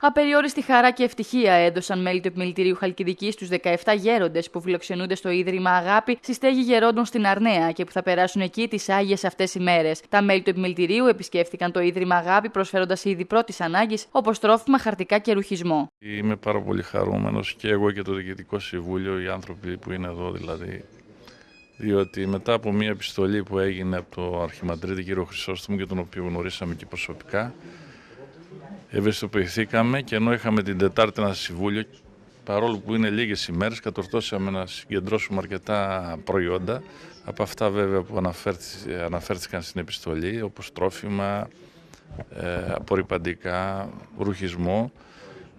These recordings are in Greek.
Απεριόριστη χαρά και ευτυχία έδωσαν μέλη του Επιμελητηρίου Χαλκιδικής στους 17 γέροντες που φιλοξενούνται στο Ίδρυμα Αγάπη στη στέγη γερόντων στην Αρναία και που θα περάσουν εκεί τις άγιες αυτές ημέρες. Τα μέλη του Επιμελητηρίου επισκέφθηκαν το Ίδρυμα Αγάπη προσφέροντας είδη πρώτης ανάγκης όπως τρόφιμα, χαρτικά και ρουχισμό. Είμαι πάρα πολύ χαρούμενος και εγώ και το Διοικητικό Συμβούλιο, οι άνθρωποι που είναι εδώ δηλαδή. Διότι μετά από μια επιστολή που έγινε από τον Αρχιμανδρίτη κύριο Χρυσόστομο και τον οποίο γνωρίσαμε και προσωπικά, ευαισθητοποιηθήκαμε και ενώ είχαμε την Τετάρτη ένα συμβούλιο, παρόλο που είναι λίγες ημέρες, κατορθώσαμε να συγκεντρώσουμε αρκετά προϊόντα. Από αυτά βέβαια που αναφέρθηκαν στην επιστολή, όπως τρόφιμα, απορρυπαντικά, ρουχισμό,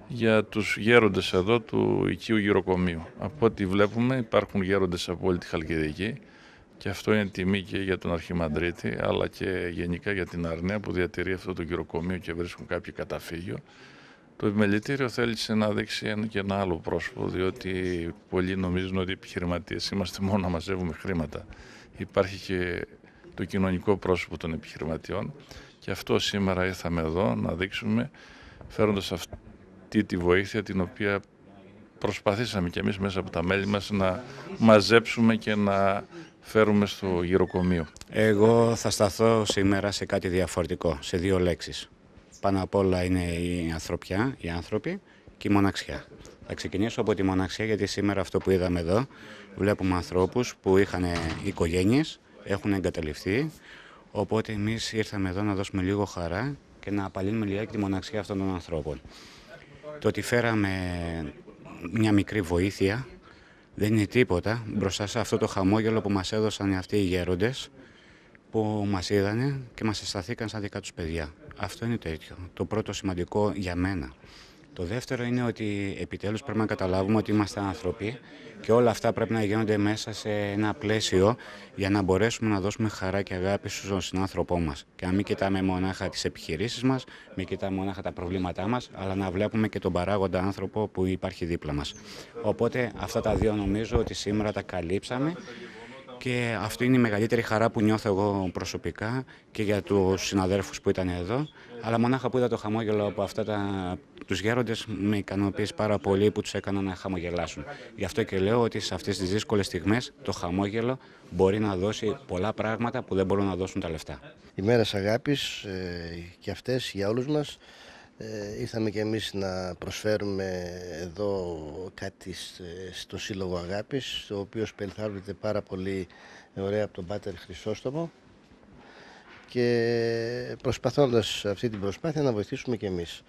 για τους γέροντες εδώ του οικείου γυροκομείου. Από ό,τι βλέπουμε υπάρχουν γέροντες από όλη τη Χαλκιδική και αυτό είναι τιμή και για τον Αρχιμανδρίτη αλλά και γενικά για την Αρναία που διατηρεί αυτό το γυροκομείο και βρίσκουν κάποιο καταφύγιο. Το Επιμελητήριο θέλησε να δείξει και ένα άλλο πρόσωπο, διότι πολλοί νομίζουν ότι οι επιχειρηματίες είμαστε μόνο να μαζεύουμε χρήματα. Υπάρχει και το κοινωνικό πρόσωπο των επιχειρηματιών και αυτό σήμερα ήρθαμε εδώ να δείξουμε φέροντας αυτή τη βοήθεια την οποία προσπαθήσαμε και εμείς μέσα από τα μέλη μας να μαζέψουμε και να φέρουμε στο γυροκομείο. Εγώ θα σταθώ σήμερα σε κάτι διαφορετικό, σε δύο λέξεις. Πάνω απ' όλα είναι η ανθρωπιά, οι άνθρωποι και η μοναξιά. Θα ξεκινήσω από τη μοναξιά γιατί σήμερα αυτό που είδαμε εδώ βλέπουμε ανθρώπους που είχαν οικογένειες, έχουν εγκαταλειφθεί, οπότε εμείς ήρθαμε εδώ να δώσουμε λίγο χαρά και να απαλύνουμε λιγάκι τη μοναξιά αυτών των ανθρώπων. Το ότι φέραμε μια μικρή βοήθεια δεν είναι τίποτα μπροστά σε αυτό το χαμόγελο που μας έδωσαν αυτοί οι γέροντες που μας είδανε και μας αισθανθήκαν σαν δικά τους παιδιά. Αυτό είναι το πρώτο σημαντικό για μένα. Το δεύτερο είναι ότι επιτέλους πρέπει να καταλάβουμε ότι είμαστε άνθρωποι και όλα αυτά πρέπει να γίνονται μέσα σε ένα πλαίσιο για να μπορέσουμε να δώσουμε χαρά και αγάπη στον συνάνθρωπό μας. Και να μην κοιτάμε μονάχα τις επιχειρήσεις μας, μην κοιτάμε μονάχα τα προβλήματά μας, αλλά να βλέπουμε και τον παράγοντα άνθρωπο που υπάρχει δίπλα μας. Οπότε αυτά τα δύο νομίζω ότι σήμερα τα καλύψαμε. Και αυτή είναι η μεγαλύτερη χαρά που νιώθω εγώ προσωπικά και για τους συναδέλφους που ήταν εδώ. Αλλά μονάχα που είδα το χαμόγελο από τους γέροντες με ικανοποίησε πάρα πολύ που τους έκανα να χαμογελάσουν. Γι' αυτό και λέω ότι σε αυτές τις δύσκολες στιγμές το χαμόγελο μπορεί να δώσει πολλά πράγματα που δεν μπορούν να δώσουν τα λεφτά. Οι μέρες αγάπης και αυτές για όλους μας. Ήρθαμε και εμείς να προσφέρουμε εδώ κάτι στο Σύλλογο Αγάπης, το οποίο περιθάλπτεται πάρα πολύ ωραία από τον Πάτερ Χρυσόστομο και προσπαθώντας αυτή την προσπάθεια να βοηθήσουμε και εμείς.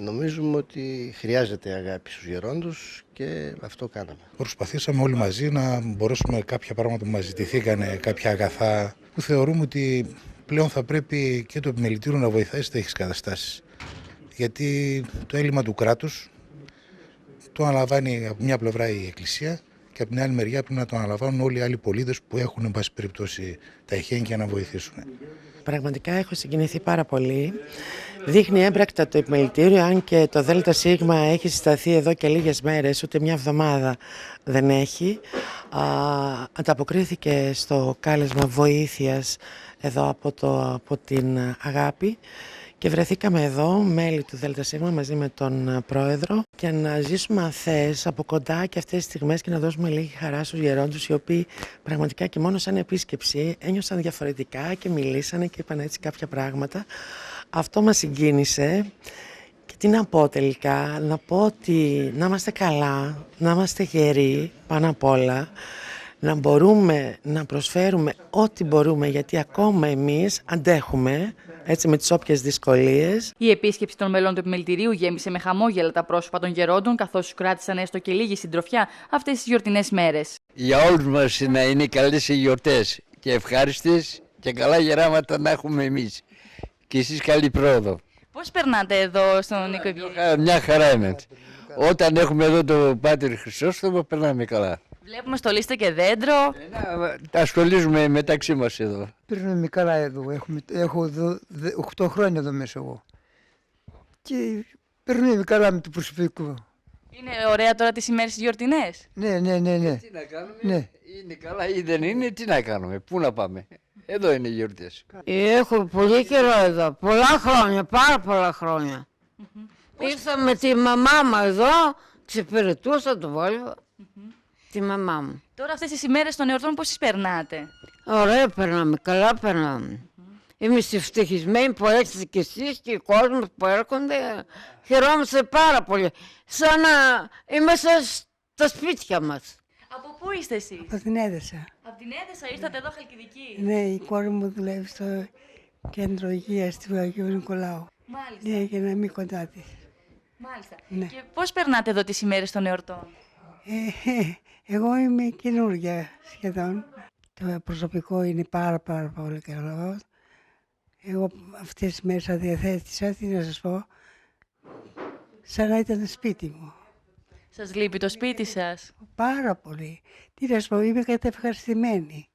Νομίζουμε ότι χρειάζεται αγάπη στους γερόντους και αυτό κάναμε. Προσπαθήσαμε όλοι μαζί να μπορέσουμε κάποια πράγματα που μας ζητηθήκανε, κάποια αγαθά που θεωρούμε ότι πλέον θα πρέπει και το Επιμελητήριο να βοηθάει σε τέτοιες καταστάσεις. Γιατί το έλλειμμα του κράτους το αναλαμβάνει από μια πλευρά η Εκκλησία και από την άλλη μεριά πρέπει να το αναλαμβάνουν όλοι οι άλλοι πολίτες που έχουν, εν πάση περιπτώσει, τα εχέγγυα να βοηθήσουν. Πραγματικά έχω συγκινηθεί πάρα πολύ. Δείχνει έμπρακτα το Επιμελητήριο, αν και το ΔΣ έχει συσταθεί εδώ και λίγες μέρες, ούτε μια εβδομάδα δεν έχει. Ανταποκρίθηκε στο κάλεσμα βοήθειας εδώ από την Αγάπη και βρεθήκαμε εδώ, μέλη του ΔΣ μαζί με τον Πρόεδρο και να ζήσουμε αθέες από κοντά και αυτές τις στιγμές και να δώσουμε λίγη χαρά στους γερόντους οι οποίοι πραγματικά και μόνο σαν επίσκεψη ένιωσαν διαφορετικά και μιλήσανε και είπαν έτσι κάποια πράγματα. Αυτό μας συγκίνησε και τι να πω τελικά, να πω ότι να είμαστε καλά, να είμαστε γεροί πάνω απ' όλα, να μπορούμε να προσφέρουμε ό,τι μπορούμε γιατί ακόμα εμείς αντέχουμε έτσι με τις όποιες δυσκολίες. Η επίσκεψη των μελών του Επιμελητηρίου γέμισε με χαμόγελα τα πρόσωπα των γερόντων καθώς τους κράτησαν έστω και λίγη συντροφιά αυτές τις γιορτινές μέρες. Για όλους μας να είναι καλές οι γιορτές και ευχάριστες και καλά γεράματα να έχουμε εμείς. Και εσείς καλή πρόοδο. Πώς περνάτε εδώ στον Νίκο Ευγενή? Μια χαρά είναι. Όταν έχουμε εδώ το Πάτερ Χρυσόστομο περνάμε καλά. Βλέπουμε στολίστε και δέντρο. Τα στολίζουμε μεταξύ μας εδώ. Περνάμε καλά εδώ. Έχω 8 χρόνια εδώ μέσα εγώ. Και περνάμε καλά με το προσωπικό. Είναι ωραία τώρα τις ημέρες τις γιορτινές. Ναι. Τι να κάνουμε, Ναι. Είναι καλά ή δεν είναι, τι να κάνουμε, πού να πάμε. Εδώ είναι οι γιορτές. Έχω πολύ καιρό εδώ, πολλά χρόνια, πάρα πολλά χρόνια. Ήρθα με τη μαμά μου εδώ, ξεπεριτούσα το Βόλβο, τη μαμά μου. Τώρα αυτές τις ημέρες των εορτών πώς τις περνάτε? Ωραία περνάμε, καλά περνάμε. Είμαι ευτυχισμένη που έρχεστε κι εσείς και οι κόσμοι που έρχονται. Χαιρόμαστε πάρα πολύ. Σαν να είμαστε στα σπίτια μας. Από πού είστε εσείς? Από την Έδεσα. Από την Έδεσα, ήρθατε εδώ Χαλκιδική? Ναι, η κόρη μου δουλεύει στο κέντρο υγείας του Αγίου Νικολάου. Μάλιστα. Ναι, για να μην κοντά της. Μάλιστα. Ναι. Και πώς περνάτε εδώ τις ημέρες των εορτών? Εγώ είμαι καινούργια σχεδόν. Το προσωπικό είναι πάρα πολύ καλό. Εγώ αυτές τις μέρες αδιαθέτησα, τι να σας πω, σαν να ήταν σπίτι μου. Σας λείπει το σπίτι σας? Πάρα πολύ. Τι να σας πω, είμαι κατευχαριστημένη.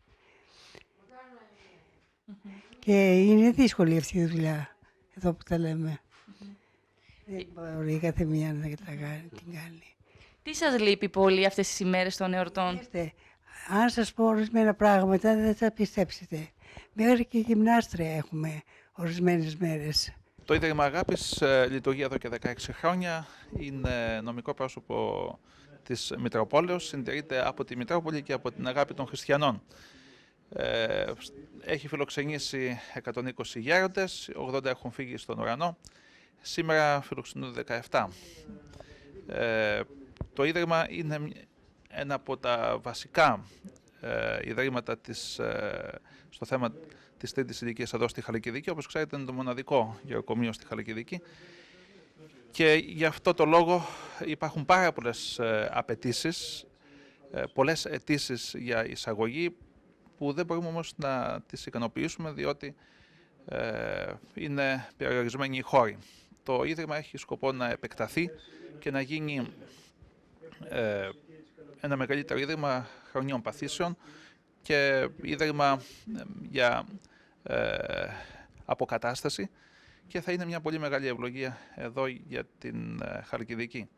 Και είναι δύσκολη αυτή η δουλειά, εδώ που τα λέμε. Δεν μπορεί η κάθε μία να την κάνει. Τι σας λείπει πολύ αυτές τις ημέρες των εορτών? Αν σας πω ορισμένα πράγματα δεν θα πιστέψετε. Μέχρι και γυμνάστρια έχουμε ορισμένες μέρες. Το Ίδρυμα Αγάπης λειτουργεί εδώ και 16 χρόνια. Είναι νομικό πρόσωπο της Μητροπόλεως. Συντηρείται από τη Μητρόπολη και από την αγάπη των χριστιανών. Έχει φιλοξενήσει 120 γέροντες, 80 έχουν φύγει στον ουρανό. Σήμερα φιλοξενούνται 17. Το Ίδρυμα είναι ένα από τα βασικά ιδρύματα στο θέμα της τρίτης ηλικίας εδώ στη Χαλκιδική. Όπως ξέρετε, είναι το μοναδικό γεροκομείο στη Χαλκιδική. Και γι' αυτό το λόγο υπάρχουν πάρα πολλές απαιτήσεις, πολλές αιτήσεις για εισαγωγή, που δεν μπορούμε όμως να τις ικανοποιήσουμε, διότι είναι περιορισμένοι οι χώροι. Το Ίδρυμα έχει σκοπό να επεκταθεί και να γίνει ένα μεγαλύτερο ίδρυμα χρονιών παθήσεων και ίδρυμα για αποκατάσταση, και θα είναι μια πολύ μεγάλη ευλογία εδώ για την Χαλκιδική.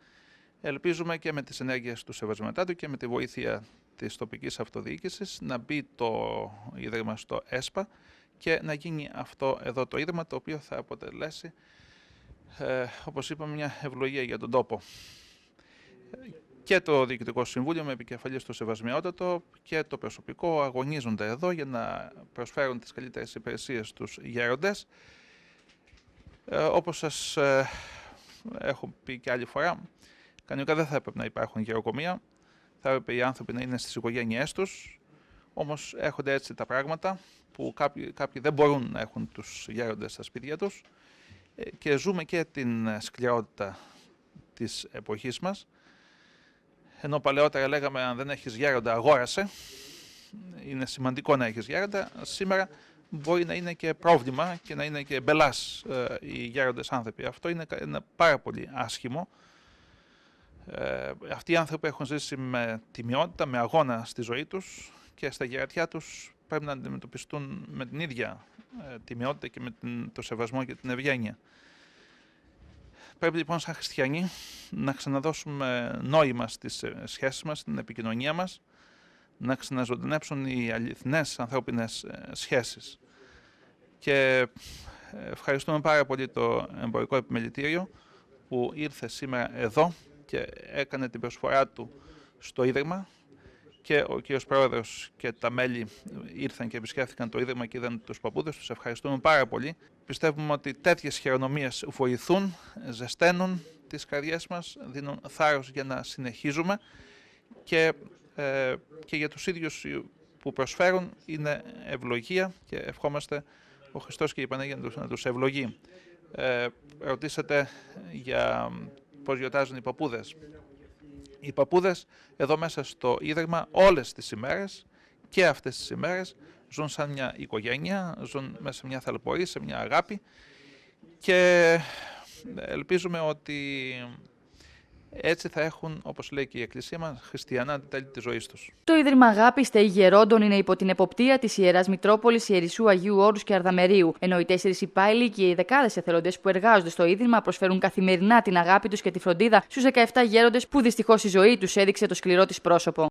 Ελπίζουμε και με τις ενέργειες του Σεβασμιωτάτου και με τη βοήθεια της τοπικής αυτοδιοίκησης να μπει το ίδρυμα στο ΕΣΠΑ και να γίνει αυτό εδώ το ίδρυμα, το οποίο θα αποτελέσει, όπως είπαμε, μια ευλογία για τον τόπο. Και το Διοικητικό Συμβούλιο με επικεφαλής το Σεβασμιότατο και το προσωπικό αγωνίζονται εδώ για να προσφέρουν τις καλύτερες υπηρεσίες στους γέροντες. Όπως σας έχω πει και άλλη φορά, κανονικά δεν θα έπρεπε να υπάρχουν γεροκομεία, θα έπρεπε οι άνθρωποι να είναι στις οικογένειές τους, όμως έρχονται έτσι τα πράγματα που κάποιοι δεν μπορούν να έχουν τους γέροντες στα σπίτια τους και ζούμε και την σκληρότητα της εποχής μας. Ενώ παλαιότερα λέγαμε αν δεν έχεις γέροντα αγόρασε, είναι σημαντικό να έχεις γέροντα, σήμερα μπορεί να είναι και πρόβλημα και να είναι και μπελάς οι γέροντες άνθρωποι. Αυτό είναι πάρα πολύ άσχημο. Αυτοί οι άνθρωποι έχουν ζήσει με τιμιότητα, με αγώνα στη ζωή τους και στα γερατιά τους πρέπει να αντιμετωπιστούν με την ίδια τιμιότητα και με το σεβασμό και την ευγένεια. Πρέπει λοιπόν σαν χριστιανοί να ξαναδώσουμε νόημα στις σχέσεις μας, στην επικοινωνία μας, να ξαναζωντανέψουν οι αληθινές ανθρώπινες σχέσεις. Και ευχαριστούμε πάρα πολύ το Εμπορικό Επιμελητήριο που ήρθε σήμερα εδώ και έκανε την προσφορά του στο Ίδρυμα, και ο κύριος Πρόεδρος και τα μέλη ήρθαν και επισκέφθηκαν το Ίδρυμα και είδαν τους παππούδες. Τους ευχαριστούμε πάρα πολύ. Πιστεύουμε ότι τέτοιες χειρονομίες βοηθούν, ζεσταίνουν τις καρδιές μας, δίνουν θάρρος για να συνεχίζουμε και για τους ίδιους που προσφέρουν είναι ευλογία και ευχόμαστε ο Χριστός και η Παναγία να τους ευλογεί. Ρωτήσατε για πώς γιορτάζουν οι παππούδες. Οι παππούδες εδώ μέσα στο Ίδρυμα όλες τις ημέρες και αυτές τις ημέρες ζουν σαν μια οικογένεια, ζουν μέσα σε μια θαλπορή, σε μια αγάπη, και ελπίζουμε ότι έτσι θα έχουν, όπως λέει και η Εκκλησία μας, χριστιανά την τέλη της ζωής τους. Το Ίδρυμα Αγάπης Στέη Γερόντων είναι υπό την εποπτεία της Ιεράς Μητρόπολης Ιερισσού Αγίου Όρους και Αρδαμερίου, ενώ οι 4 υπάλληλοι και οι δεκάδες εθελοντές που εργάζονται στο Ίδρυμα προσφέρουν καθημερινά την αγάπη τους και τη φροντίδα στους 17 γέροντες που δυστυχώς η ζωή τους έδειξε το σκληρό της πρόσωπο.